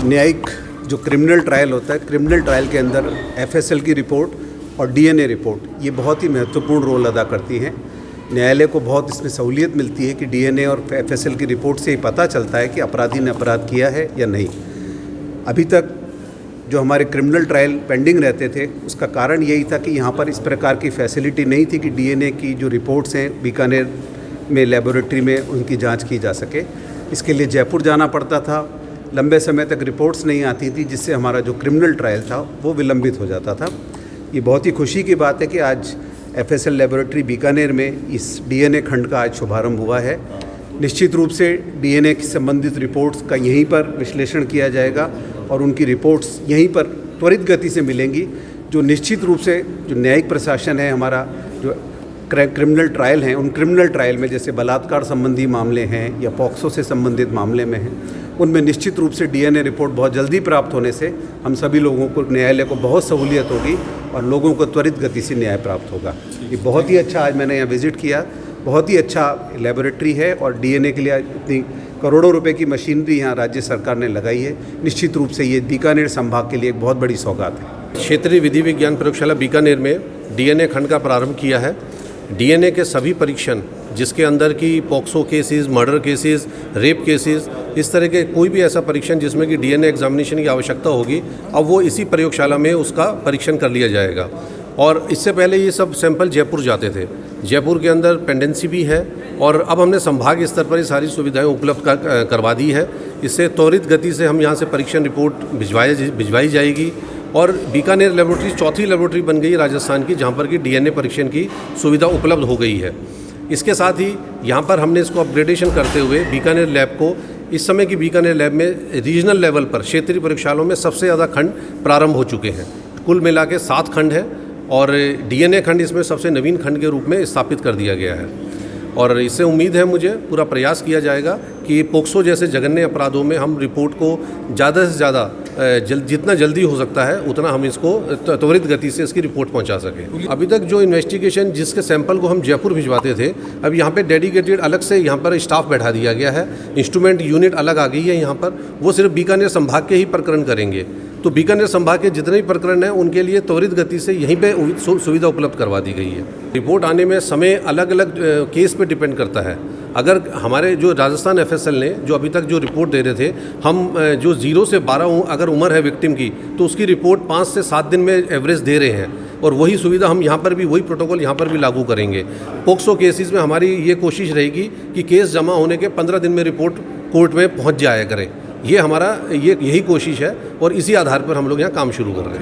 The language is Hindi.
न्यायिक जो क्रिमिनल ट्रायल होता है, क्रिमिनल ट्रायल के अंदर एफएसएल की रिपोर्ट और डीएनए रिपोर्ट ये बहुत ही महत्वपूर्ण रोल अदा करती हैं। न्यायालय को बहुत इसमें सहूलियत मिलती है कि डीएनए और एफएसएल की रिपोर्ट से ही पता चलता है कि अपराधी ने अपराध किया है या नहीं। अभी तक जो हमारे क्रिमिनल ट्रायल पेंडिंग रहते थे उसका कारण यही था कि यहाँ पर इस प्रकार की फैसिलिटी नहीं थी कि डीएनए की जो रिपोर्ट्स हैं बीकानेर में लेबोरेटरी में उनकी जांच की जा सके। इसके लिए जयपुर जाना पड़ता था, लंबे समय तक रिपोर्ट्स नहीं आती थी, जिससे हमारा जो क्रिमिनल ट्रायल था वो विलंबित हो जाता था। ये बहुत ही खुशी की बात है कि आज एफएसएल लेबोरेटरी बीकानेर में इस डीएनए खंड का आज शुभारंभ हुआ है। निश्चित रूप से डीएनए की संबंधित रिपोर्ट्स का यहीं पर विश्लेषण किया जाएगा और उनकी रिपोर्ट्स यहीं पर त्वरित गति से मिलेंगी, जो निश्चित रूप से जो न्यायिक प्रशासन है, हमारा जो क्रिमिनल ट्रायल हैं, उन क्रिमिनल ट्रायल में जैसे बलात्कार संबंधी मामले हैं या पॉक्सो से संबंधित मामले में हैं, उनमें निश्चित रूप से डीएनए रिपोर्ट बहुत जल्दी प्राप्त होने से हम सभी लोगों को, न्यायालय को बहुत सहूलियत होगी और लोगों को त्वरित गति से न्याय प्राप्त होगा। ये बहुत ही अच्छा, आज मैंने यहाँ विज़िट किया, बहुत ही अच्छा लेबोरेटरी है और डीएनए के लिए इतनी करोड़ों रुपए की मशीनरी यहाँ राज्य सरकार ने लगाई है। निश्चित रूप से ये बीकानेर संभाग के लिए एक बहुत बड़ी सौगात है। क्षेत्रीय विधि विज्ञान प्रयोगशाला बीकानेर में डीएनए खंड का प्रारंभ किया है। डीएनए के सभी परीक्षण, जिसके अंदर की POCSO cases, murder cases, rape cases, इस तरह के कोई भी ऐसा परीक्षण जिसमें कि डीएनए एग्जामिनेशन की आवश्यकता होगी, अब वो इसी प्रयोगशाला में उसका परीक्षण कर लिया जाएगा। और इससे पहले ये सब सैंपल जयपुर जाते थे, जयपुर के अंदर पेंडेंसी भी है और अब हमने संभाग स्तर पर ये सारी सुविधाएं उपलब्ध करवा दी है। इससे त्वरित गति से हम यहाँ से परीक्षण रिपोर्ट भिजवाई जाएगी और बीकानेर लेबोरेटरी चौथी लेबोरेटरी बन गई राजस्थान की, जहाँ पर कि डीएनए परीक्षण की सुविधा उपलब्ध हो गई है। इसके साथ ही यहाँ पर हमने इसको अपग्रेडेशन करते हुए बीकानेर लैब को, इस समय की बीकानेर लैब में रीजनल लेवल पर क्षेत्रीय प्रयोगशालाओं में सबसे ज़्यादा खंड प्रारंभ हो चुके हैं। कुल मिला के 7 खंड है और डीएनए खंड इसमें सबसे नवीन खंड के रूप में स्थापित कर दिया गया है। और इससे उम्मीद है, मुझे पूरा प्रयास किया जाएगा कि पोक्सो जैसे जघन्य अपराधों में हम रिपोर्ट को ज़्यादा से ज़्यादा जितना जल्दी हो सकता है उतना हम इसको त्वरित गति से इसकी रिपोर्ट पहुंचा सकें। अभी तक जो इन्वेस्टिगेशन जिसके सैंपल को हम जयपुर भिजवाते थे, अब यहाँ पे डेडिकेटेड अलग से यहाँ पर स्टाफ बैठा दिया गया है, इंस्ट्रूमेंट यूनिट अलग आ गई है यहाँ पर, वो सिर्फ बीकानेर संभाग के ही प्रकरण करेंगे। तो बीकानेर संभाग के जितने भी प्रकरण हैं उनके लिए त्वरित गति से यहीं पे सुविधा उपलब्ध करवा दी गई है। रिपोर्ट आने में समय अलग अलग केस पे डिपेंड करता है। अगर हमारे जो राजस्थान एफएसएल ने जो अभी तक जो रिपोर्ट दे रहे थे, हम जो 0 से 12 अगर उम्र है विक्टिम की, तो उसकी रिपोर्ट 5 से 7 दिन में एवरेज दे रहे हैं और वही सुविधा हम यहाँ पर भी, वही प्रोटोकॉल यहाँ पर भी लागू करेंगे। पोक्सो केसेस में हमारी ये कोशिश रहेगी कि केस जमा होने के 15 दिन में रिपोर्ट कोर्ट में पहुँच जाया करें। ये हमारा यही कोशिश है और इसी आधार पर हम लोग यहाँ काम शुरू कर रहे हैं।